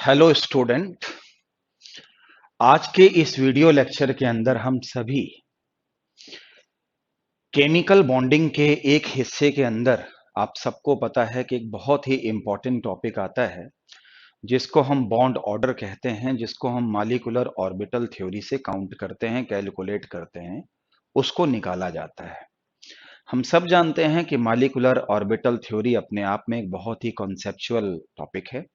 Hello student. आज के इस वीडियो लेक्चर के अंदर हम सभी केमिकल बॉन्डिंग के एक हिस्से के अंदर, आप सबको पता है कि एक बहुत ही इंपॉर्टेंट टॉपिक आता है जिसको हम बॉन्ड ऑर्डर कहते हैं, जिसको हम मॉलिक्यूलर ऑर्बिटल थ्योरी से काउंट करते हैं, कैलकुलेट करते हैं, उसको निकाला जाता है। हम सब जानते हैं कि मॉलिक्यूलर ऑर्बिटल थ्योरी अपने आप में एक बहुत ही कॉन्सेप्चुअल टॉपिक है।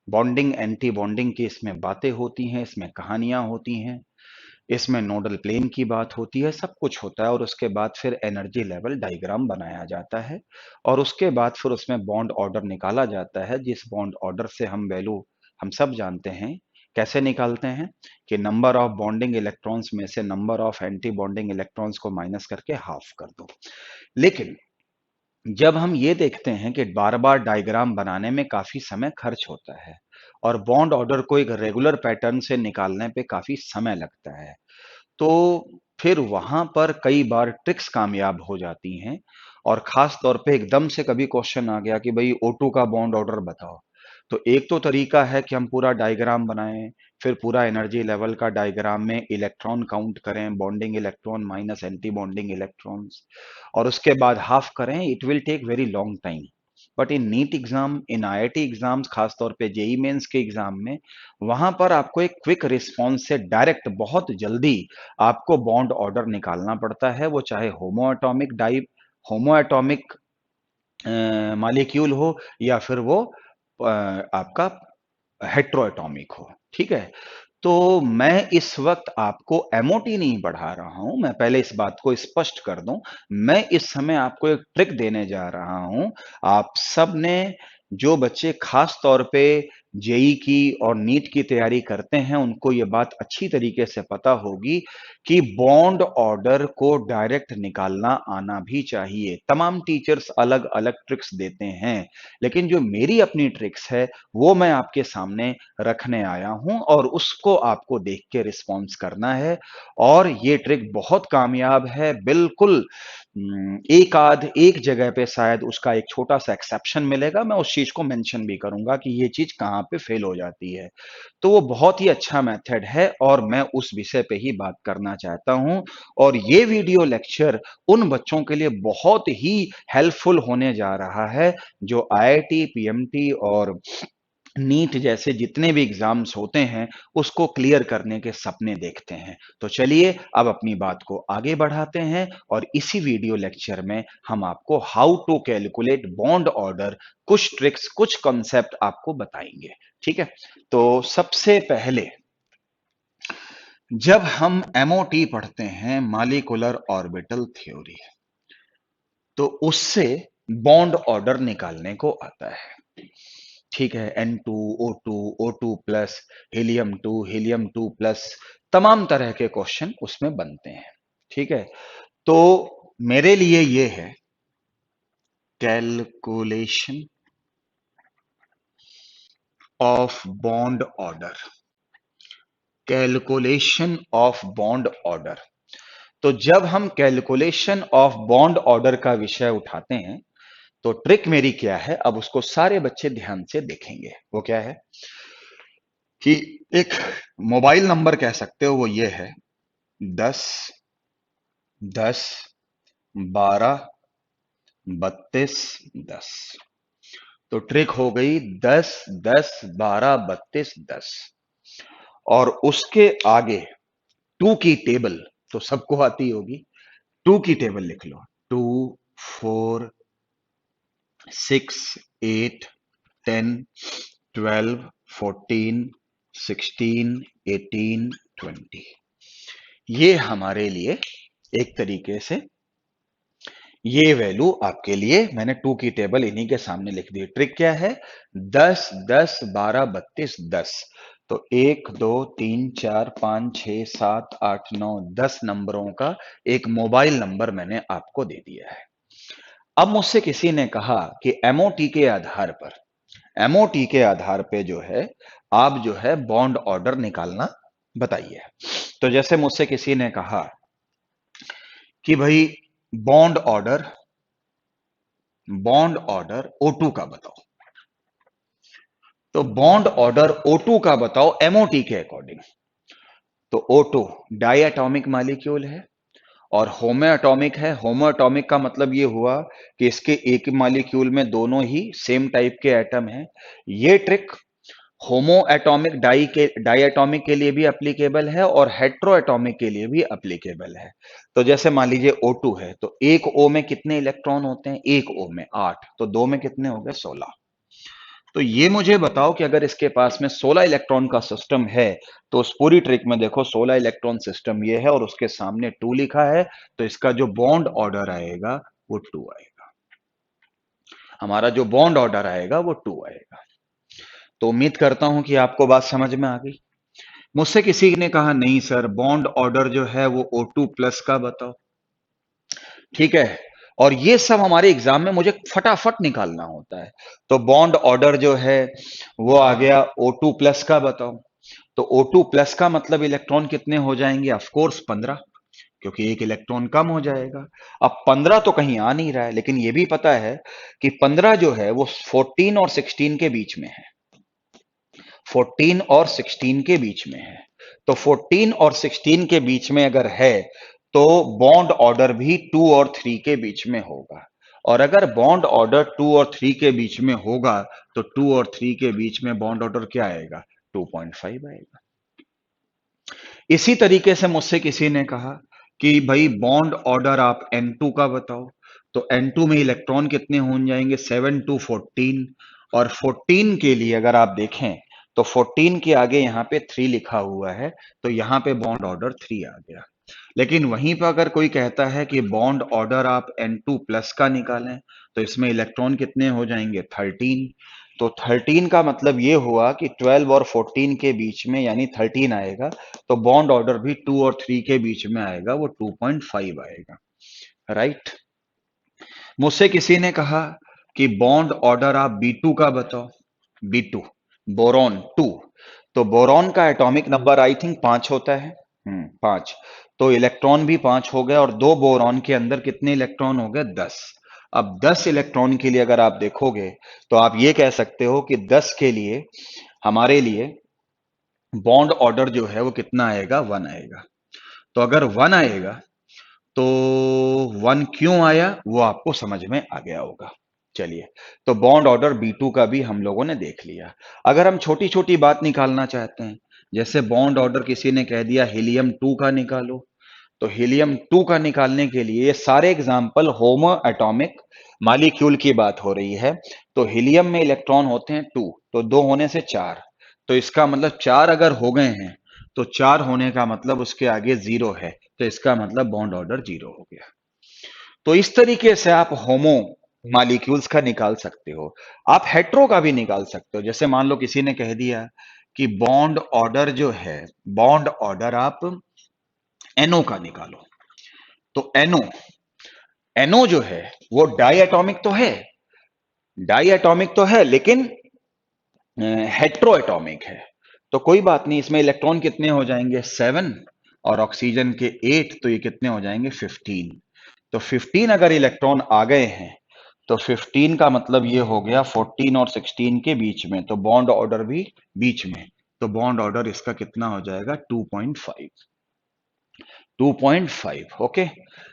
बॉन्डिंग एंटी बॉन्डिंग की इसमें बातें होती हैं, इसमें कहानियां होती हैं, इसमें नोडल प्लेन की बात होती है, सब कुछ होता है। और उसके बाद फिर एनर्जी लेवल डायग्राम बनाया जाता है और उसके बाद फिर उसमें बॉन्ड ऑर्डर निकाला जाता है, जिस बॉन्ड ऑर्डर से हम वैल्यू हम सब जानते हैं कैसे निकालते हैं कि नंबर ऑफ बॉन्डिंग इलेक्ट्रॉन्स में से number of anti bonding electrons को माइनस करके हाफ कर दो। लेकिन जब हम ये देखते हैं कि बार बार डायग्राम बनाने में काफी समय खर्च होता है और बॉन्ड ऑर्डर को एक रेगुलर पैटर्न से निकालने पे काफी समय लगता है, तो फिर वहां पर कई बार ट्रिक्स कामयाब हो जाती हैं। और खास तौर पे एकदम से कभी क्वेश्चन आ गया कि भाई O2 का बॉन्ड ऑर्डर बताओ, तो एक तो तरीका है कि हम पूरा डायग्राम बनाएं, फिर पूरा एनर्जी लेवल का डायग्राम में इलेक्ट्रॉन काउंट करें, bonding electron minus anti bonding electrons, और उसके बाद हाफ करें। It will take very long time. But in NEET exam, in IIT exams, खासतौर पे जेई मेंस के एग्जाम में, वहां पर आपको एक क्विक रिस्पॉन्स से डायरेक्ट बहुत जल्दी आपको बॉन्ड ऑर्डर निकालना पड़ता है, वो चाहे होमो एटॉमिक मॉलिक्यूल हो या फिर वो आपका हेट्रो एटॉमिक हो। ठीक है, तो मैं इस वक्त आपको एमओटी नहीं पढ़ा रहा हूं, मैं पहले इस बात को स्पष्ट कर दूं। मैं इस समय आपको एक ट्रिक देने जा रहा हूं। आप सब ने, जो बच्चे खास तौर पे जेई की और नीट की तैयारी करते हैं, उनको ये बात अच्छी तरीके से पता होगी कि बॉन्ड ऑर्डर को डायरेक्ट निकालना आना भी चाहिए। तमाम टीचर्स अलग अलग ट्रिक्स देते हैं, लेकिन जो मेरी अपनी ट्रिक्स है वो मैं आपके सामने रखने आया हूं और उसको आपको देख के रिस्पॉन्स करना है। और ये ट्रिक बहुत कामयाब है, बिल्कुल। एक जगह पे शायद उसका एक छोटा सा एक्सेप्शन मिलेगा, मैं उस चीज को मेंशन भी करूंगा कि ये चीज कहां पे फेल हो जाती है। तो वो बहुत ही अच्छा मेथड है और मैं उस विषय पे ही बात करना चाहता हूं। और ये वीडियो लेक्चर उन बच्चों के लिए बहुत ही हेल्पफुल होने जा रहा है जो IIT, PMT और नीट जैसे जितने भी एग्जाम्स होते हैं उसको क्लियर करने के सपने देखते हैं। तो चलिए अब अपनी बात को आगे बढ़ाते हैं और इसी वीडियो लेक्चर में हम आपको how to calculate bond order, कुछ ट्रिक्स, कुछ कॉन्सेप्ट आपको बताएंगे। ठीक है, तो सबसे पहले जब हम MOT पढ़ते हैं, मॉलिक्यूलर ऑर्बिटल थ्योरी, तो उससे बॉन्ड ऑर्डर निकालने को आता है। ठीक है, N2, O2, O2 plus, helium 2 plus, तमाम तरह के क्वेश्चन उसमें बनते हैं। ठीक है, तो मेरे लिए ये है calculation of bond order, calculation of bond order. तो जब हम कैलकुलेशन ऑफ बॉन्ड ऑर्डर का विषय उठाते हैं, तो ट्रिक मेरी क्या है, अब उसको सारे बच्चे ध्यान से देखेंगे। वो क्या है कि एक मोबाइल नंबर कह सकते हो, वो ये है 10 10 12 32 10। तो ट्रिक हो गई 10 10 12 32 10। और उसके आगे टू की टेबल तो सबको आती होगी, टू की टेबल लिख लो। 2 4 6 8 10 12 14 16 18 20। ये हमारे लिए एक तरीके से ये वैल्यू आपके लिए मैंने टू की टेबल इन्हीं के सामने लिख दी। ट्रिक क्या है, 10 10 12 32 10। तो 1 2 3 4 5 6 7 8 9 10 नंबरों का एक मोबाइल नंबर मैंने आपको दे दिया है। अब मुझसे किसी ने कहा कि एमओटी के आधार पर, एमओटी के आधार पे जो है आप जो है बॉन्ड ऑर्डर निकालना बताइए। तो जैसे मुझसे किसी ने कहा कि भाई bond order, bond order O2 का बताओ। तो बॉन्ड ऑर्डर O2 का बताओ MOT के अकॉर्डिंग। तो O2 डाई एटॉमिक मॉलिक्यूल है और होमो एटॉमिक है। होमो एटॉमिक का मतलब ये हुआ कि इसके एक मॉलिक्यूल में दोनों ही सेम टाइप के एटम हैं। ये trick homoatomic diatomic के लिए भी एप्लीकेबल है और हेट्रो एटॉमिक के लिए भी एप्लीकेबल है। तो जैसे मान लीजिए O2 है, तो एक O में कितने इलेक्ट्रॉन होते हैं? एक O में 8, तो दो में कितने हो गए? 16। तो ये मुझे बताओ कि अगर इसके पास में 16 इलेक्ट्रॉन का सिस्टम है, तो उस पूरी ट्रिक में देखो 16 इलेक्ट्रॉन सिस्टम ये है और उसके सामने 2 लिखा है, तो इसका जो बॉन्ड ऑर्डर आएगा वो 2 आएगा। हमारा जो बॉन्ड ऑर्डर आएगा वो 2 आएगा। तो उम्मीद करता हूं कि आपको बात समझ में आ गई। मुझसे किसी ने कहा नहीं सर, बॉन्ड ऑर्डर जो है वो O2 प्लस का बताओ। ठीक है, और ये सब हमारे एग्जाम में मुझे फटाफट निकालना होता है। तो बॉन्ड ऑर्डर जो है वो आ गया O2 प्लस का बताओ। तो O2 प्लस का मतलब इलेक्ट्रॉन कितने हो जाएंगे? ऑफ कोर्स 15, क्योंकि एक इलेक्ट्रॉन कम हो जाएगा। अब 15 तो कहीं आ नहीं रहा है, लेकिन ये भी पता है कि 15 जो है वो 14 और 16 के बीच में है। 14 और 16 के बीच में है। तो 14 और 16 के बीच में अगर है, तो बॉन्ड ऑर्डर भी 2 और 3 के बीच में होगा। और अगर बॉन्ड ऑर्डर 2 और 3 के बीच में होगा, तो 2 और 3 के बीच में बॉन्ड ऑर्डर क्या आएगा? 2.5 आएगा। इसी तरीके से मुझसे किसी ने कहा कि भाई बॉन्ड ऑर्डर आप N2 का बताओ। तो N2 में इलेक्ट्रॉन कितने हो जाएंगे? 7 to 14। और 14 के लिए अगर आप देखें तो 14 के आगे यहाँ पे 3 लिखा हुआ है, तो यहाँ पे बॉन्ड ऑर्डर 3 आ गया। लेकिन वहीं पर अगर कोई कहता है कि बॉन्ड ऑर्डर आप N2 प्लस का निकालें, तो इसमें इलेक्ट्रॉन कितने हो जाएंगे? 13। तो 13 का मतलब ये हुआ कि 12 और 14 के बीच में यानी 13 आएगा, तो बॉन्ड ऑर्डर भी 2 और 3 के बीच में आएगा, वो 2.5 आएगा। राइट। मुझसे किसी ने कहा कि बॉन्ड ऑर्डर आप B2 का बताओ। B2 boron 2। तो बोरॉन का एटॉमिक नंबर आई थिंक 5 होता है। 5। तो इलेक्ट्रॉन भी 5 हो गए और दो बोरॉन के अंदर कितने इलेक्ट्रॉन हो गए? 10। अब 10 इलेक्ट्रॉन के लिए अगर आप देखोगे, तो आप ये कह सकते हो कि 10 के लिए हमारे लिए बॉन्ड ऑर्डर जो है वो कितना आएगा? 1 आएगा। तो अगर 1 आएगा, तो 1 क्यों आया वो आपको समझ में आ गया होगा। चलिए, तो बॉन्ड ऑर्डर B2 का भी हम लोगों ने देख लिया। अगर हम छोटी छोटी बात निकालना चाहते हैं, जैसे बॉन्ड ऑर्डर किसी ने कह दिया हीलियम 2 का निकालो, तो हीलियम 2 का निकालने के लिए ये सारे एग्जाम्पल होमो एटॉमिक मॉलिक्यूल की बात हो रही है। तो हीलियम में इलेक्ट्रॉन होते हैं 2, तो 2 होने से 4। तो इसका मतलब 4 अगर हो गए हैं, तो 4 होने का मतलब उसके आगे 0 है, तो इसका मतलब बॉन्ड ऑर्डर 0 हो गया। तो इस तरीके से आप होमो मॉलिक्यूल्स का निकाल सकते हो। आप हेट्रो का भी निकाल सकते हो। जैसे मान लो किसी ने कह दिया कि बॉन्ड ऑर्डर जो है, बॉन्ड ऑर्डर आप NO का निकालो। तो NO जो है वो डाई एटॉमिक तो है, डाई एटॉमिक तो है, लेकिन हेट्रो एटॉमिक है। तो कोई बात नहीं, इसमें इलेक्ट्रॉन कितने हो जाएंगे? 7 और ऑक्सीजन के 8, तो ये कितने हो जाएंगे? 15। तो 15 अगर इलेक्ट्रॉन आ गए हैं, तो 15 का मतलब ये हो गया 14 और 16 के बीच में, तो बॉन्ड ऑर्डर भी बीच में। तो बॉन्ड ऑर्डर इसका कितना हो जाएगा? 2.5। 2.5। ओके।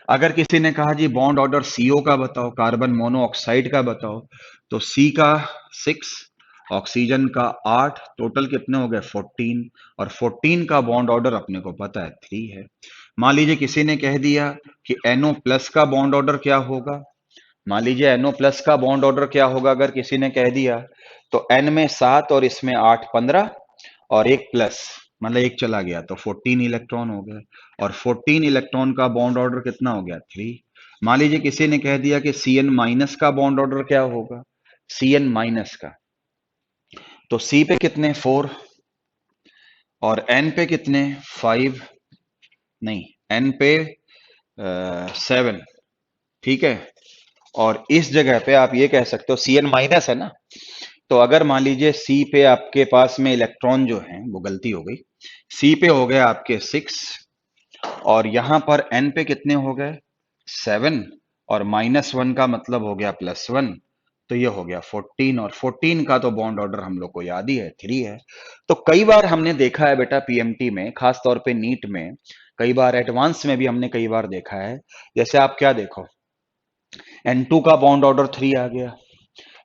अगर किसी ने कहा जी बॉन्ड ऑर्डर CO का बताओ, कार्बन मोनोऑक्साइड का बताओ, तो C का 6, ऑक्सीजन का 8, टोटल कितने हो गए? 14। और 14 का बॉन्ड ऑर्डर अपने को पता है 3 है। मान लीजिए किसी ने कह दिया कि NO प्लस का बॉन्ड ऑर्डर क्या होगा। मान लीजिए NO प्लस का बॉन्ड ऑर्डर क्या होगा अगर किसी ने कह दिया, तो N में 7 और इसमें 8, 15 और एक प्लस, मतलब एक चला गया, तो 14 इलेक्ट्रॉन हो गए। और 14 इलेक्ट्रॉन का बॉन्ड ऑर्डर कितना हो गया? 3। मान लीजिए किसी ने कह दिया कि Cn माइनस का बॉन्ड ऑर्डर क्या होगा? Cn माइनस का, तो C पे कितने? 4 और N पे कितने? 5, नहीं, N पे 7। ठीक है। और इस जगह पे आप ये कह सकते हो Cn माइनस है ना, तो अगर मान लीजिए C पे आपके पास में इलेक्ट्रॉन जो है, वो गलती हो गई, C पे हो गए आपके 6 और यहां पर N पे कितने हो गए? 7 और -1 का मतलब हो गया +1, तो ये हो गया 14, और 14 का तो बॉन्ड ऑर्डर हम लोग को याद ही है, 3 है। तो कई बार हमने देखा है बेटा पीएमटी में, खास तौर पे नीट में, कई बार एडवांस में भी हमने कई बार देखा है। जैसे आप क्या देखो, N2 का बॉन्ड ऑर्डर 3 आ गया,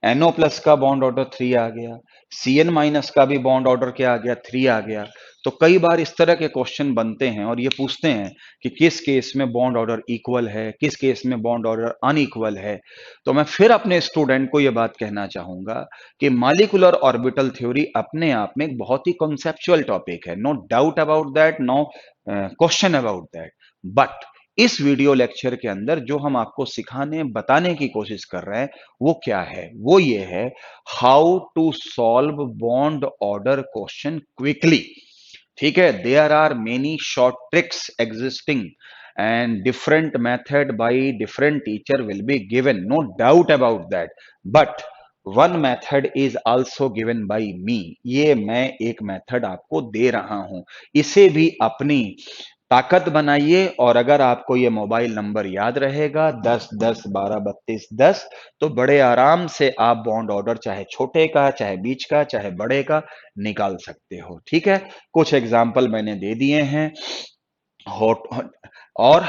NO प्लस का बॉन्ड ऑर्डर 3 आ गया, CN माइनस का भी बॉन्ड ऑर्डर क्या आ गया, 3 आ गया। तो कई बार इस तरह के क्वेश्चन बनते हैं और ये पूछते हैं कि किस केस में बॉन्ड ऑर्डर इक्वल है, किस केस में बॉन्ड ऑर्डर अनइक्वल है। तो मैं फिर अपने स्टूडेंट को ये बात कहना चाहूंगा कि मॉलिक्यूलर ऑर्बिटल थ्योरी अपने आप में एक बहुत ही कॉन्सेप्चुअल टॉपिक है, no doubt about that, no question about that. But इस वीडियो लेक्चर के अंदर जो हम आपको सिखाने बताने की कोशिश कर रहे हैं वो क्या है, वो ये है how to solve bond order question quickly. ठीक है, there are many short tricks existing and different method by different teacher will be given, no doubt about that, but one method is also given by me। ये मैं एक method आपको दे रहा हूं, इसे भी अपनी ताकत बनाइए। और अगर आपको ये मोबाइल नंबर याद रहेगा 10 10 12 32 10, तो बड़े आराम से आप बॉन्ड ऑर्डर चाहे छोटे का, चाहे बीच का, चाहे बड़े का निकाल सकते हो। ठीक है, कुछ एग्जाम्पल मैंने दे दिए हैं। और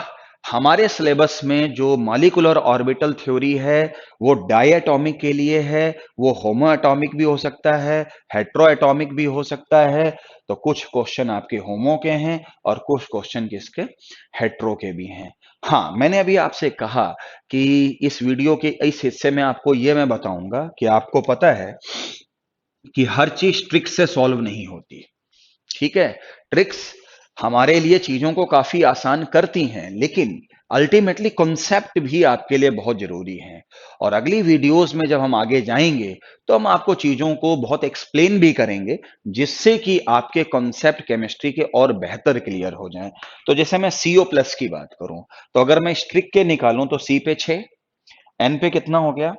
हमारे सिलेबस में जो मॉलिक्यूलर ऑर्बिटल थ्योरी है वो डायटॉमिक के लिए है, वो होमो एटॉमिक भी हो सकता है, हेट्रो एटॉमिक भी हो सकता है। तो कुछ क्वेश्चन आपके होमो के हैं और कुछ क्वेश्चन किसके, हेट्रो के भी हैं। हाँ, मैंने अभी आपसे कहा कि इस वीडियो के इस हिस्से में आपको ये मैं बताऊंगा कि आपको पता है कि हर चीज ट्रिक से सॉल्व नहीं होती। ठीक है, ट्रिक्स हमारे लिए चीजों को काफी आसान करती हैं, लेकिन अल्टीमेटली कॉन्सेप्ट भी आपके लिए बहुत जरूरी है। और अगली वीडियोस में जब हम आगे जाएंगे तो हम आपको चीजों को बहुत एक्सप्लेन भी करेंगे, जिससे कि आपके कॉन्सेप्ट केमिस्ट्री के और बेहतर क्लियर हो जाएं। तो जैसे मैं CO प्लस की बात करूं, तो अगर मैं स्ट्रिक के निकालूं तो C पे 6, N पे कितना हो गया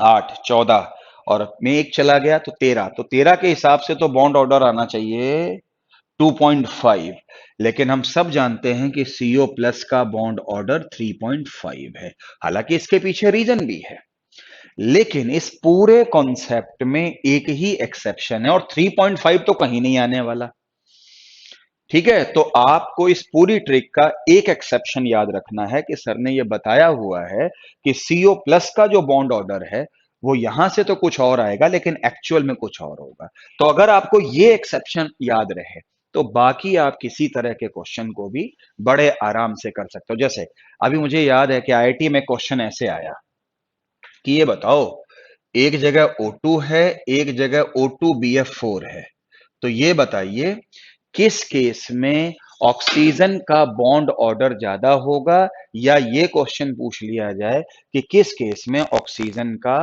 8, 14, और में एक चला गया तो 13। तो 13 के हिसाब से तो बॉन्ड ऑर्डर आना चाहिए 2.5, लेकिन हम सब जानते हैं कि CO प्लस का बॉन्ड ऑर्डर 3.5 है। हालांकि इसके पीछे रीजन भी है, लेकिन इस पूरे कॉन्सेप्ट में एक ही एक्सेप्शन है, और 3.5 तो कहीं नहीं आने वाला। ठीक है, तो आपको इस पूरी ट्रिक का एक एक्सेप्शन याद रखना है कि सर ने यह बताया हुआ है कि CO प्लस का जो बॉन्ड ऑर्डर है वो यहां से तो कुछ और आएगा, लेकिन एक्चुअल में कुछ और होगा। तो अगर आपको ये एक्सेप्शन याद रहे तो बाकी आप किसी तरह के क्वेश्चन को भी बड़े आराम से कर सकते हो। जैसे अभी मुझे याद है कि IIT में क्वेश्चन ऐसे आया कि ये बताओ, एक जगह O2 है, एक जगह O2BF4 है, तो ये बताइए किस केस में ऑक्सीजन का बॉन्ड ऑर्डर ज्यादा होगा, या ये क्वेश्चन पूछ लिया जाए कि किस केस में ऑक्सीजन का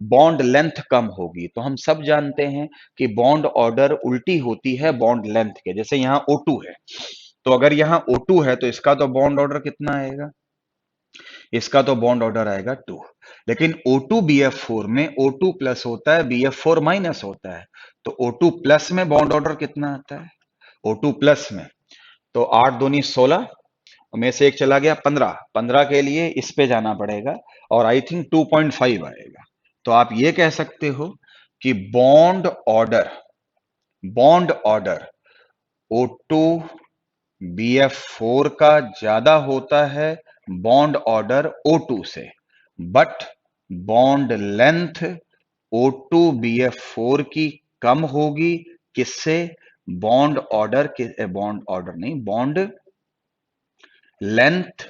बॉन्ड लेंथ कम होगी। तो हम सब जानते हैं कि बॉन्ड ऑर्डर उल्टी होती है बॉन्ड लेंथ के। जैसे यहां O2 है, तो अगर यहां O2 है तो इसका तो बॉन्ड ऑर्डर कितना आएगा, इसका तो बॉन्ड ऑर्डर आएगा 2। लेकिन O2BF4 में O2 प्लस होता है, BF4 माइनस होता है, तो O2 प्लस में बॉन्ड ऑर्डर कितना आता है, O2 प्लस में तो 8 दूनी 16, में से एक चला गया 15, 15 के लिए इस पे जाना पड़ेगा और आई थिंक 2.5 आएगा। तो आप ये कह सकते हो कि बॉन्ड ऑर्डर O2 BF4 का ज्यादा होता है बॉन्ड ऑर्डर O2 से, but bond length O2 BF4 की कम होगी, किससे, बॉन्ड ऑर्डर के, बॉन्ड ऑर्डर नहीं, बॉन्ड लेंथ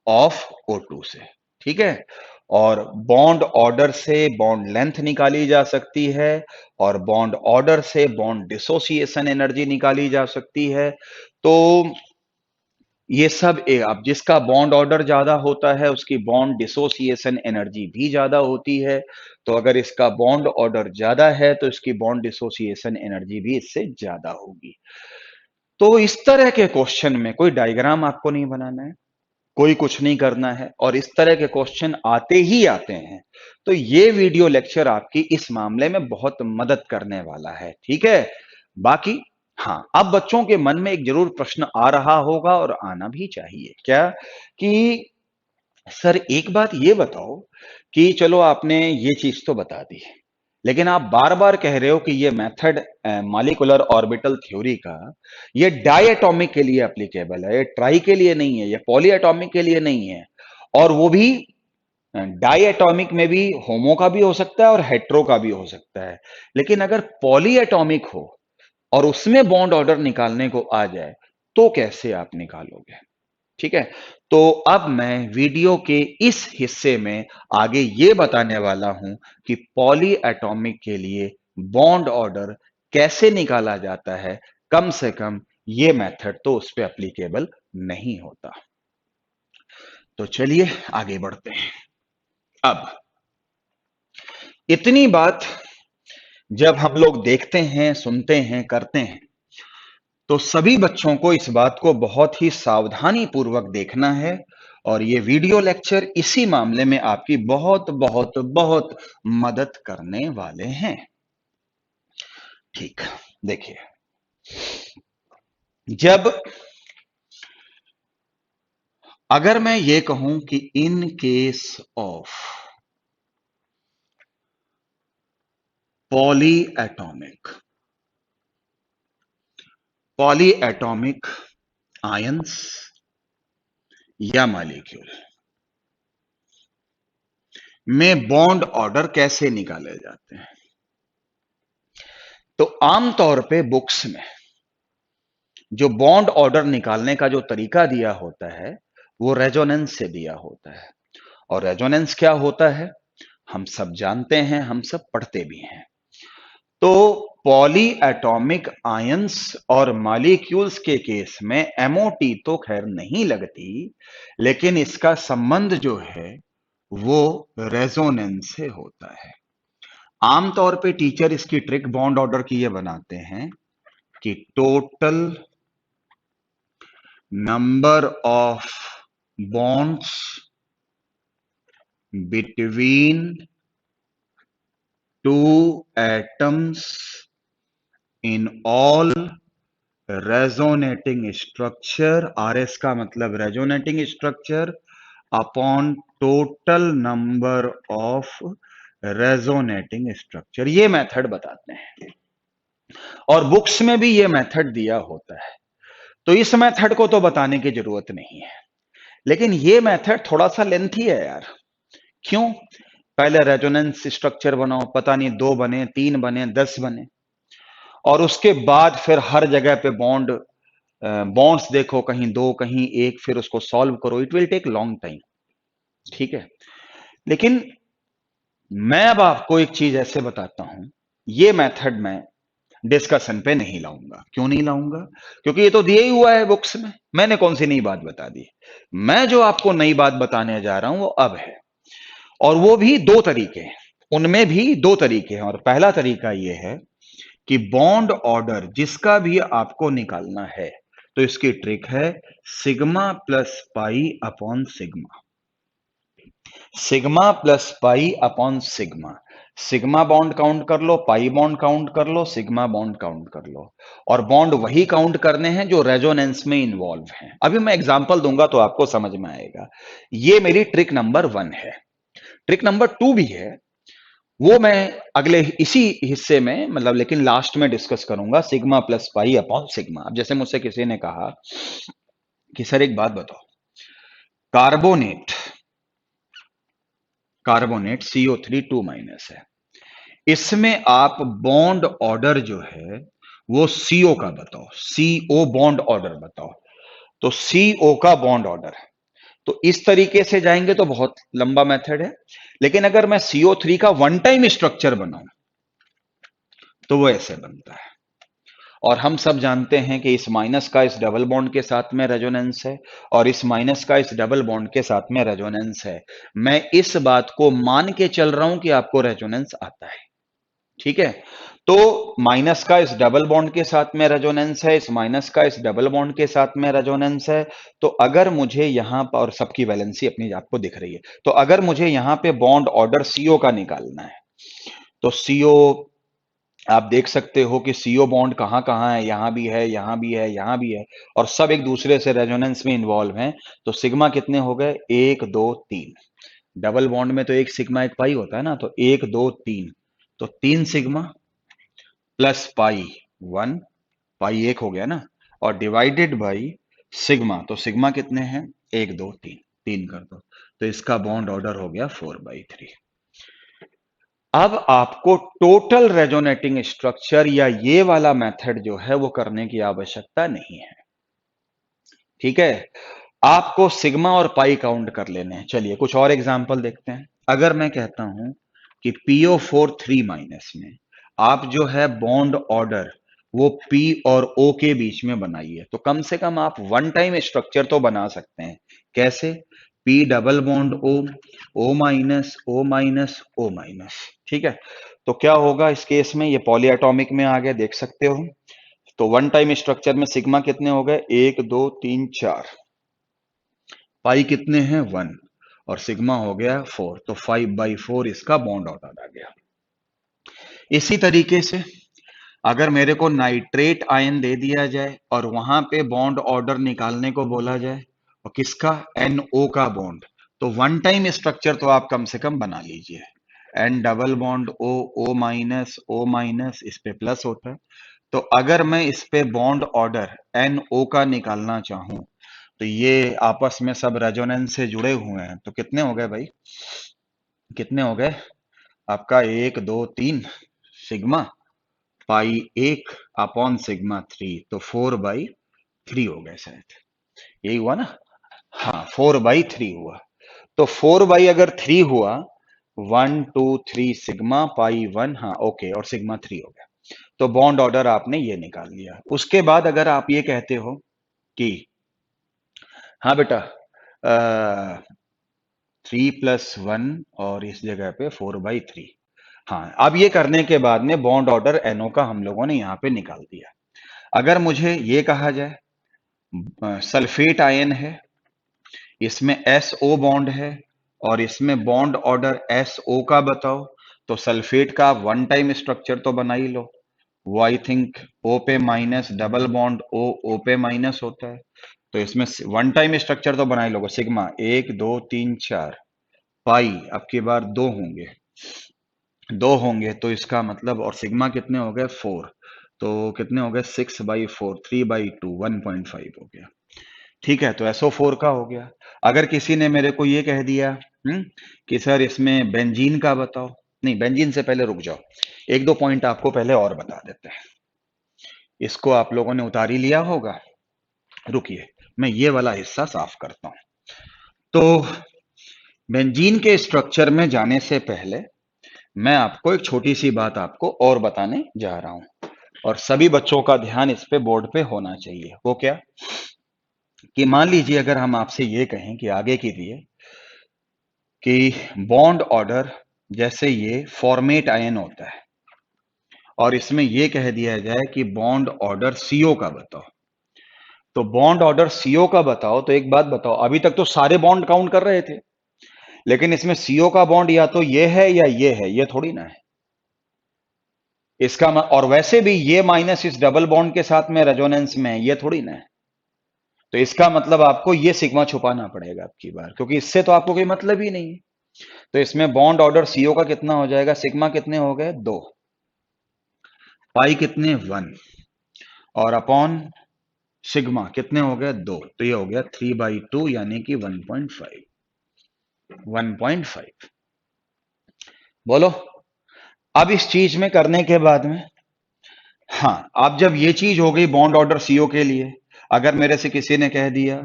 ऑफ O2 से। ठीक है, और बॉन्ड ऑर्डर से बॉन्ड लेंथ निकाली जा सकती है, और बॉन्ड ऑर्डर से बॉन्ड डिसोसिएशन एनर्जी निकाली जा सकती है। तो ये सब अब जिसका बॉन्ड ऑर्डर ज्यादा होता है उसकी बॉन्ड डिसोसिएशन एनर्जी भी ज्यादा होती है। तो अगर इसका बॉन्ड ऑर्डर ज्यादा है तो इसकी बॉन्ड डिसोसिएशन एनर्जी भी इससे ज्यादा होगी। तो इस तरह के क्वेश्चन में कोई डायग्राम आपको नहीं बनाना है, कोई कुछ नहीं करना है, और इस तरह के क्वेश्चन आते ही आते हैं। तो ये वीडियो लेक्चर आपकी इस मामले में बहुत मदद करने वाला है। ठीक है, बाकी हाँ, अब बच्चों के मन में एक जरूर प्रश्न आ रहा होगा और आना भी चाहिए, क्या, कि सर एक बात ये बताओ कि चलो आपने ये चीज तो बता दी, लेकिन आप बार बार कह रहे हो कि ये मेथड मॉलिक्यूलर ऑर्बिटल थ्योरी का ये डायटॉमिक के लिए एप्लीकेबल है, ये ट्राई के लिए नहीं है, ये पॉली एटॉमिक के लिए नहीं है। और वो भी डायटॉमिक में भी होमो का भी हो सकता है और हेट्रो का भी हो सकता है। लेकिन अगर पॉली एटॉमिक हो और उसमें बॉन्ड ऑर्डर निकालने को आ जाए तो कैसे आप निकालोगे? ठीक है। तो अब मैं वीडियो के इस हिस्से में आगे ये बताने वाला हूं कि पॉली एटॉमिक के लिए बॉन्ड ऑर्डर कैसे निकाला जाता है। कम से कम ये मेथड तो उस पर एप्लीकेबल नहीं होता। तो चलिए आगे बढ़ते हैं। अब इतनी बात जब हम लोग देखते हैं, सुनते हैं, करते हैं, तो सभी बच्चों को इस बात को बहुत ही सावधानी पूर्वक देखना है। और ये वीडियो लेक्चर इसी मामले में आपकी बहुत बहुत बहुत मदद करने वाले हैं। ठीक, देखिए, जब अगर मैं ये कहूं कि in case of poly atomic ions या मॉलिक्यूल में बॉन्ड ऑर्डर कैसे निकाले जाते हैं, तो आमतौर पे बुक्स में जो बॉन्ड ऑर्डर निकालने का जो तरीका दिया होता है वो रेजोनेंस से दिया होता है। और रेजोनेंस क्या होता है हम सब जानते हैं, हम सब पढ़ते भी हैं। तो पॉली एटॉमिक आयंस और मॉलिक्यूल्स के केस में एमओटी तो खैर नहीं लगती, लेकिन इसका संबंध जो है वो रेजोनेंस से होता है। आमतौर पे टीचर इसकी ट्रिक बॉन्ड ऑर्डर की ये बनाते हैं कि total number of bonds between two atoms in all resonating structure, RS का मतलब resonating structure, upon total number of resonating structure, ये मेथड बताते हैं। और बुक्स में भी ये मेथड दिया होता है, तो इस मेथड को तो बताने की जरूरत नहीं है। लेकिन ये मेथड थोड़ा सा लेंथी है यार। क्यों? पहले रेजोनेंस स्ट्रक्चर बनाओ, पता नहीं 2 बने, 3 बने, 10 बने, और उसके बाद फिर हर जगह पे बॉन्ड्स देखो, कहीं 2 कहीं 1, फिर उसको सॉल्व करो। It will take long time. ठीक है। लेकिन मैं अब आपको एक चीज ऐसे बताता हूं, ये मेथड मैं डिस्कशन पे नहीं लाऊंगा। क्यों नहीं लाऊंगा? क्योंकि ये तो दिया ही हुआ है बुक्स में। मैंने कौन सी नई बात बता दी? मैं जो आपको नई बात बताने जा रहा हूं वो अब है, और वो भी 2 तरीके हैं। उनमें भी 2 तरीके हैं। और पहला तरीका ये है कि बॉन्ड ऑर्डर जिसका भी आपको निकालना है तो इसकी ट्रिक है sigma plus pi upon sigma. Sigma plus pi upon sigma. Sigma bond count कर लो, पाई बॉन्ड काउंट कर लो, सिग्मा बॉन्ड काउंट कर लो। और बॉन्ड वही काउंट करने हैं जो रेजोनेंस में इन्वॉल्व हैं। अभी मैं एग्जांपल दूंगा तो आपको समझ में आएगा। ये मेरी ट्रिक नंबर 1 है। ट्रिक नंबर 2 भी है, वो मैं अगले इसी हिस्से में, मतलब लेकिन लास्ट में डिस्कस करूंगा। Sigma plus pi upon sigma. अब जैसे मुझसे किसी ने कहा कि सर एक बात बताओ, कार्बोनेट कार्बोनेट CO3 2- है, इसमें आप बॉन्ड ऑर्डर जो है वो CO का बताओ, CO बॉन्ड ऑर्डर बताओ। तो CO का बॉन्ड ऑर्डर है, तो इस तरीके से जाएंगे तो बहुत लंबा मेथड है। लेकिन अगर मैं CO3 का वन टाइम स्ट्रक्चर बनाऊं तो वो ऐसे बनता है। और हम सब जानते हैं कि इस माइनस का इस डबल बॉन्ड के साथ में रेजोनेंस है, और इस माइनस का इस डबल बॉन्ड के साथ में रेजोनेंस है। मैं इस बात को मान के चल रहा हूं कि आपको रेजोनेंस आता है। ठीक है। तो माइनस का इस डबल बॉन्ड के साथ में रेजोनेंस है, इस माइनस का इस डबल बॉन्ड के साथ में रेजोनेंस है। तो अगर मुझे यहां पर, और सबकी वैलेंसी अपनी आपको दिख रही है, तो अगर मुझे यहां पे बॉन्ड ऑर्डर CO का निकालना है तो CO आप देख सकते हो कि CO बॉन्ड कहाँ कहाँ है, यहां भी है, यहां भी है, यहां भी है, और सब एक दूसरे से रेजोनेंस में इन्वॉल्व हैं। तो सिग्मा कितने हो गए? 1 2 3। डबल बॉन्ड में तो एक सिग्मा एक पाई होता है ना, तो 1 2 3, तो 3 सिग्मा प्लस पाई 1, पाई एक हो गया ना, और डिवाइडेड बाई सिग्मा, तो सिग्मा कितने हैं? 1 2 3, 3 कर दो, तो इसका बॉन्ड ऑर्डर हो गया 4/3। अब आपको टोटल रेजोनेटिंग स्ट्रक्चर या ये वाला मेथड जो है वो करने की आवश्यकता नहीं है, ठीक है। आपको सिग्मा और पाई काउंट कर लेने हैं। चलिए कुछ और एग्जांपल देखते हैं। अगर मैं कहता हूं कि PO4 3 माइनस में आप जो है बॉन्ड ऑर्डर वो P और O के बीच में बनाइए, तो कम से कम आप वन टाइम स्ट्रक्चर तो बना सकते हैं। कैसे? P double bond O, O minus O minus O minus, ठीक है। तो क्या होगा इस केस में? ये पॉलीएटॉमिक में आ गया, देख सकते हो। तो वन टाइम स्ट्रक्चर में सिग्मा कितने हो गए? 1 2 3 4, पाई कितने हैं? 1, और सिग्मा हो गया 4, तो 5/4 इसका बॉन्ड ऑर्डर आ गया। इसी तरीके से अगर मेरे को नाइट्रेट आयन दे दिया जाए और वहां पे बॉन्ड ऑर्डर निकालने को बोला जाए, और किसका? NO का बॉन्ड, तो वन टाइम स्ट्रक्चर तो आप कम से कम बना लीजिए। N double bond O, O minus O minus, इस पे प्लस होता है। तो अगर मैं इस पे बॉन्ड ऑर्डर NO का निकालना चाहूं, तो ये आपस में सब रेजोनेंस से जुड़े हुए हैं, तो कितने हो गए भाई? कितने हो गए आपका? 1 2 3 सिग्मा पाई 1 अपॉन सिग्मा 3, तो 4/3 हो गए शायद, यही हुआ ना? हाँ, 4/3 हुआ। तो 4/3 हुआ, 1 2 3 सिग्मा पाई 1, हाँ ओके, और सिग्मा 3 हो गया। तो बॉन्ड ऑर्डर आपने ये निकाल लिया। उसके बाद अगर आप ये कहते हो कि हाँ बेटा, 3+1 और इस जगह पे 4/3, हाँ, अब ये करने के बाद में बॉन्ड ऑर्डर NO का हम लोगों ने यहाँ पे निकाल दिया। अगर मुझे ये कहा जाए सल्फेट आयन है, इसमें SO बॉन्ड है, और इसमें बॉन्ड ऑर्डर SO का बताओ, तो सल्फेट का वन टाइम स्ट्रक्चर तो बना ही लो। वो आई थिंक O पे माइनस डबल बॉन्ड O पे माइनस होता है, तो इसमें वन टाइम स्ट्रक्चर तो बना ही लोगे। सिग्मा 1 2 3 4, पाई अब की बार दो होंगे, तो इसका मतलब, और सिग्मा कितने हो गए? 4, तो कितने हो गए? 6/4, 3/2, 1.5 हो गया, ठीक है। तो SO4 का हो गया। अगर किसी ने मेरे को ये कह दिया कि सर इसमें बेंजीन का बताओ, नहीं बेंजीन से पहले रुक जाओ, एक दो पॉइंट आपको पहले और बता देते हैं। इसको आप लोगों ने उतार ही लिया होगा, रुकिए मैं ये वाला हिस्सा साफ करता हूं। तो बेंजीन के स्ट्रक्चर में जाने से पहले मैं आपको एक छोटी सी बात आपको और बताने जा रहा हूं, और सभी बच्चों का ध्यान इस पे बोर्ड पे होना चाहिए। वो क्या? कि मान लीजिए अगर हम आपसे ये कहें कि आगे के लिए कि बॉन्ड ऑर्डर जैसे ये फॉर्मेट आयन होता है, और इसमें ये कह दिया जाए कि बॉन्ड ऑर्डर CO का बताओ, तो बॉन्ड ऑर्डर CO का बताओ, तो एक बात बताओ, अभी तक तो सारे बॉन्ड काउंट कर रहे थे, लेकिन इसमें CO का बॉन्ड या तो ये है या ये है, ये थोड़ी ना है। और वैसे भी ये माइनस इस डबल बॉन्ड के साथ में रेजोनेंस में है, ये थोड़ी ना है। तो इसका मतलब आपको ये सिग्मा छुपाना पड़ेगा आपकी बार, क्योंकि इससे तो आपको कोई मतलब ही नहीं है। तो इसमें बॉन्ड ऑर्डर CO का कितना हो जाएगा? सिग्मा कितने हो गए? 2, पाई कितने? 1, और अपॉन सिग्मा कितने हो गए? 2, तो ये हो गया 3/2, यानी कि 1.5। 1.5 बोलो। अब इस चीज में करने के बाद में, हाँ, अब जब ये चीज हो गई बॉन्ड ऑर्डर CO के लिए, अगर मेरे से किसी ने कह दिया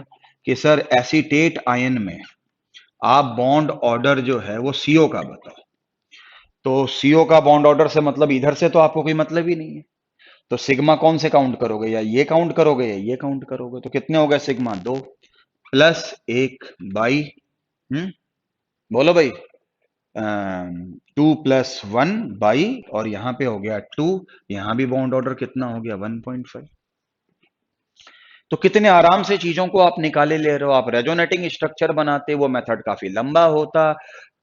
कि सर एसीटेट आयन में आप बॉन्ड ऑर्डर जो है वो CO का बताओ, तो CO का बॉन्ड ऑर्डर से मतलब इधर से तो आपको कोई मतलब ही नहीं है। तो सिग्मा कौन से काउंट करोगे? या ये काउंट करोगे या ये काउंट करोगे? तो कितने हो गए सिग्मा? 2 प्लस 1 बाई, बोलो भाई, 2+1 बाई, और यहां पे हो गया 2, यहां भी बॉन्ड ऑर्डर कितना हो गया? 1.5। तो कितने आराम से चीजों को आप निकाले ले रहे हो। आप रेजोनेटिंग स्ट्रक्चर बनाते, वो मेथड काफी लंबा होता,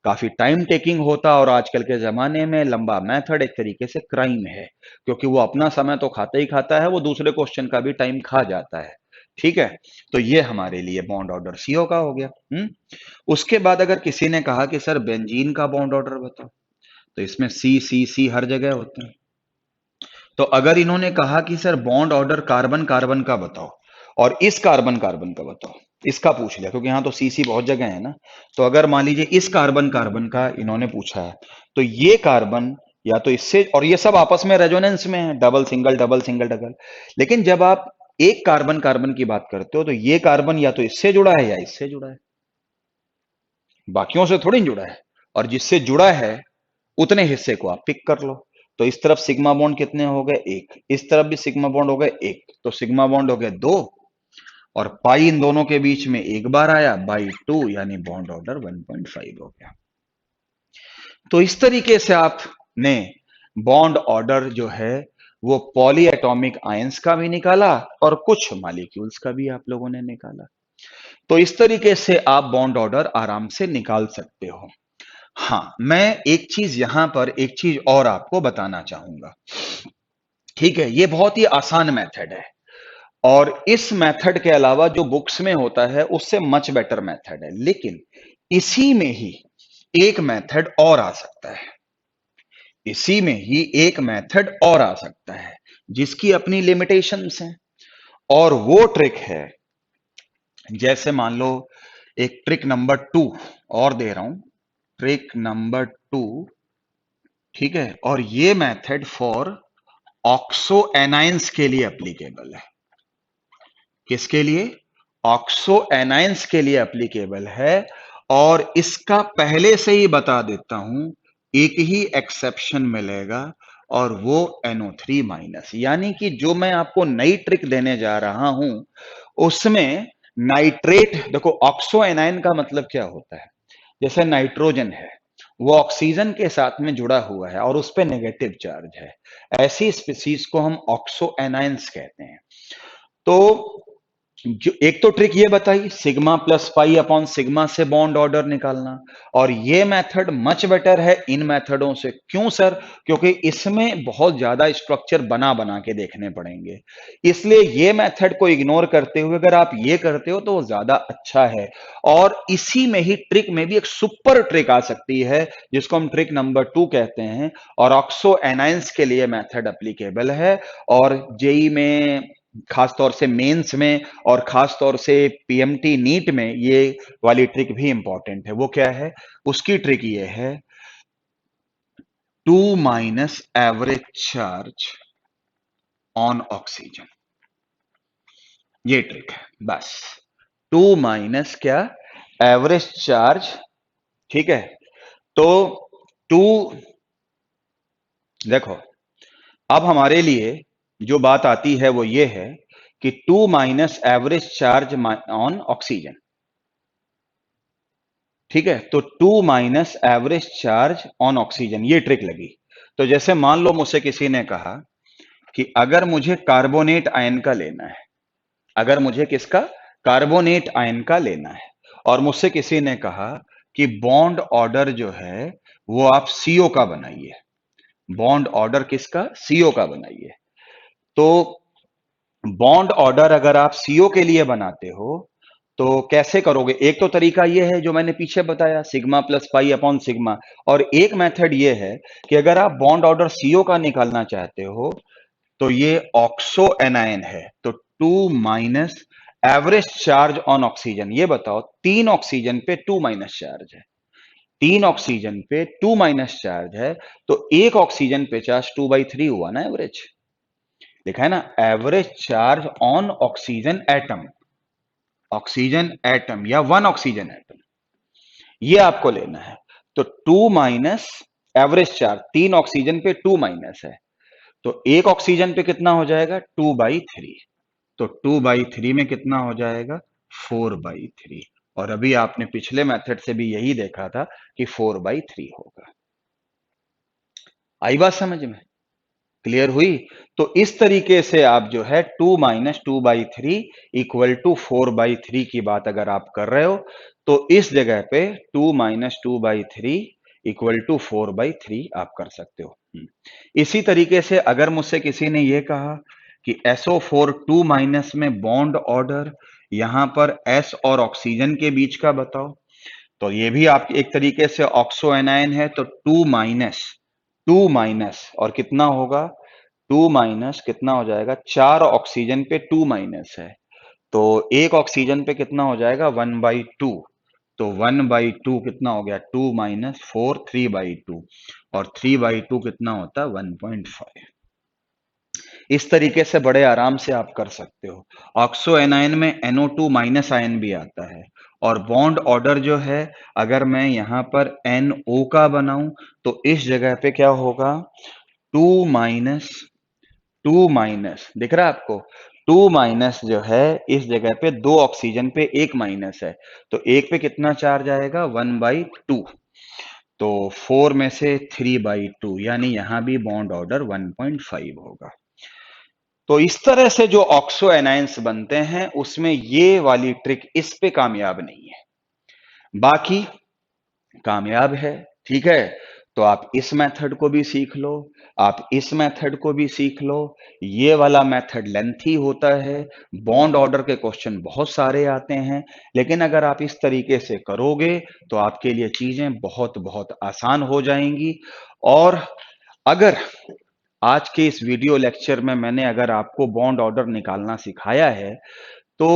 काफी टाइम टेकिंग होता, और आजकल के जमाने में लंबा मेथड एक तरीके से क्राइम है, क्योंकि वो अपना समय तो खाता ही खाता है, वो दूसरे क्वेश्चन का भी टाइम खा जाता है। ठीक है, तो ये हमारे लिए बॉन्ड ऑर्डर सीओ का हो गया। उसके बाद अगर किसी ने कहा कि सर बेंजीन का बॉन्ड ऑर्डर बताओ, तो इसमें सी सी सी हर जगह होते हैं। तो अगर इन्होंने कहा कि sir bond order carbon carbon का बताओ, और इस कार्बन कार्बन का बताओ, इसका पूछ लिया, क्योंकि यहां तो सीसी बहुत जगह है ना। तो अगर मान लीजिए इस कार्बन कार्बन का इन्होंने पूछा है, तो ये कार्बन या तो इससे, और ये सब आपस में रेजोनेंस में है, double single double single double. लेकिन जब आप एक कार्बन कार्बन की बात करते हो, तो ये कार्बन या तो इससे जुड़ा है या इससे जुड़ा है, बाकियों से थोड़ी जुड़ा है। और जिससे जुड़ा है उतने हिस्से को आप पिक कर लो। तो इस तरफ सिग्मा बॉन्ड कितने हो गए, एक, इस तरफ भी सिग्मा बॉन्ड हो गए एक, तो सिग्मा बॉन्ड हो गए दो, और पाई इन दोनों के बीच में एक बार आया, बाई टू, यानी बॉन्ड ऑर्डर 1.5 हो गया। तो इस तरीके से आपने बॉन्ड ऑर्डर जो है वो पॉली एटॉमिक आयंस का भी निकाला, और कुछ मॉलिक्यूल्स का भी आप लोगों ने निकाला। तो इस तरीके से आप बॉन्ड ऑर्डर आराम से निकाल सकते हो। हाँ, मैं एक चीज यहां पर एक चीज और आपको बताना चाहूंगा। ठीक है, ये बहुत ही आसान मेथड है, और इस मेथड के अलावा जो बुक्स में होता है उससे मच बेटर मेथड है, लेकिन इसी में ही एक मेथड और आ सकता है, इसी में ही एक मेथड और आ सकता है, जिसकी अपनी लिमिटेशंस हैं। और वो ट्रिक है, जैसे मान लो एक ट्रिक नंबर 2 और दे रहा हूं, ट्रिक नंबर 2। ठीक है, और ये मेथड फॉर ऑक्सो एनाइंस के लिए एप्लीकेबल है। किसके लिए? ऑक्सो एनाइंस के लिए एप्लीकेबल है। और इसका पहले से ही बता देता हूं, एक ही एक्सेप्शन मिलेगा, और वो NO3 माइनस, यानी कि जो मैं आपको नई ट्रिक देने जा रहा हूं उसमें नाइट्रेट, देखो ऑक्सो एनाइन का मतलब क्या होता है, जैसे नाइट्रोजन है, वो ऑक्सीजन के साथ में जुड़ा हुआ है और उस पर नेगेटिव चार्ज है, ऐसी स्पीसीज को हम ऑक्सो एनाइंस कहते हैं। तो जो एक तो ट्रिक ये बताई, sigma plus pi upon sigma से बॉन्ड ऑर्डर निकालना, और ये मेथड मच बेटर है इन मेथडों से। क्यों सर? क्योंकि इसमें बहुत ज्यादा स्ट्रक्चर बना बना के देखने पड़ेंगे, इसलिए ये मेथड को इग्नोर करते हुए अगर आप ये करते हो तो वो ज्यादा अच्छा है। और इसी में ही ट्रिक में भी एक सुपर ट्रिक आ सकती है, जिसको हम ट्रिक नंबर 2 कहते हैं, और ऑक्सो एनाइंस के लिए मेथड एप्लीकेबल है। और जेई में, खास तौर से मेंस में, और खास तौर से पीएमटी नीट में ये वाली ट्रिक भी इंपॉर्टेंट है। वो क्या है? उसकी ट्रिक ये है, 2 minus average charge on oxygen, ये ट्रिक है बस। 2 माइनस क्या? Average charge. ठीक है, तो 2, देखो अब हमारे लिए जो बात आती है वो ये है कि 2 minus average charge on oxygen. ठीक है, तो 2 minus average charge on oxygen, ये ट्रिक लगी। तो जैसे मान लो मुझसे किसी ने कहा कि अगर मुझे कार्बोनेट आयन का लेना है, अगर मुझे किसका? कार्बोनेट आयन का लेना है, और मुझसे किसी ने कहा कि बॉन्ड ऑर्डर जो है वो आप सीओ का बनाइए, बॉन्ड ऑर्डर किसका? सीओ का बनाइए। तो बॉन्ड ऑर्डर अगर आप सीओ के लिए बनाते हो तो कैसे करोगे? एक तो तरीका ये है जो मैंने पीछे बताया, sigma plus pi upon sigma, और एक मेथड ये है कि अगर आप बॉन्ड ऑर्डर सीओ का निकालना चाहते हो तो ये ऑक्सो एनायन है, तो 2 minus average charge on oxygen. ये बताओ, 3 ऑक्सीजन पे 2 माइनस चार्ज है, 3 ऑक्सीजन पे 2 माइनस चार्ज है, तो एक ऑक्सीजन पे चार्ज 2/3 हुआ ना एवरेज, लिखा है ना, average charge on oxygen atom, oxygen atom या 1 ऑक्सीजन एटम, ये आपको लेना है। तो 2 माइनस एवरेज चार्ज, 3 ऑक्सीजन पे 2 माइनस है, तो एक ऑक्सीजन पे कितना हो जाएगा? 2/3। तो 2/3 में कितना हो जाएगा? 4/3। और अभी आपने पिछले मेथड से भी यही देखा था कि 4/3 होगा। आई बात समझ में? क्लियर हुई? तो इस तरीके से आप जो है 2 माइनस 2/3 इक्वल टू 4/3 की बात अगर आप कर रहे हो, तो इस जगह पे 2 माइनस 2/3 इक्वल टू 4/3 आप कर सकते हो। इसी तरीके से अगर मुझसे किसी ने ये कहा कि SO4 2 माइनस में बॉन्ड ऑर्डर यहां पर S और ऑक्सीजन के बीच का बताओ, तो ये भी आप एक तरीके से ऑक्सो एनायन है, तो 2 माइनस और कितना होगा, 2 माइनस कितना हो जाएगा, 4 ऑक्सीजन पे 2 माइनस है, तो एक ऑक्सीजन पे कितना हो जाएगा 1/2, तो 1/2 कितना हो गया 2 माइनस 4 3/2 और 3/2 कितना होता है 1.5। इस तरीके से बड़े आराम से आप कर सकते हो। ऑक्सो एनायन में NO2 माइनस आयन भी आता है और बॉन्ड ऑर्डर जो है अगर मैं यहां पर NO का बनाऊं तो इस जगह पे क्या होगा 2 माइनस 2 माइनस दिख रहा है आपको 2 माइनस जो है इस जगह पे 2 ऑक्सीजन पे 1 माइनस है तो एक पे कितना चार्ज आएगा 1/2 तो 4 में से 3/2 यानी यहां भी बॉन्ड ऑर्डर 1.5 होगा। तो इस तरह से जो ऑक्सो एनायंस बनते हैं उसमें ये वाली ट्रिक इस पे कामयाब नहीं है, बाकी कामयाब है। ठीक है, तो आप इस मेथड को भी सीख लो, आप इस मेथड को भी सीख लो। ये वाला मेथड लेंथी होता है, बॉन्ड ऑर्डर के क्वेश्चन बहुत सारे आते हैं, लेकिन अगर आप इस तरीके से करोगे तो आपके लिए चीजें बहुत बहुत आसान हो जाएंगी। और अगर आज के इस वीडियो लेक्चर में मैंने अगर आपको बॉन्ड ऑर्डर निकालना सिखाया है तो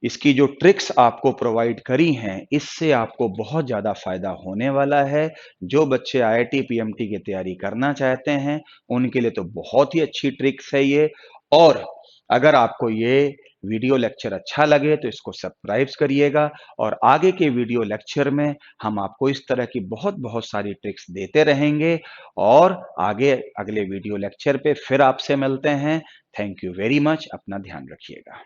इसकी जो ट्रिक्स आपको प्रोवाइड करी हैं इससे आपको बहुत ज्यादा फायदा होने वाला है। जो बच्चे IIT PMT की तैयारी करना चाहते हैं उनके लिए तो बहुत ही अच्छी ट्रिक्स है ये। और अगर आपको ये वीडियो लेक्चर अच्छा लगे तो इसको सब्सक्राइब करिएगा और आगे के वीडियो लेक्चर में हम आपको इस तरह की बहुत बहुत सारी ट्रिक्स देते रहेंगे। और आगे अगले वीडियो लेक्चर पे फिर आपसे मिलते हैं। थैंक यू वेरी मच, अपना ध्यान रखिएगा।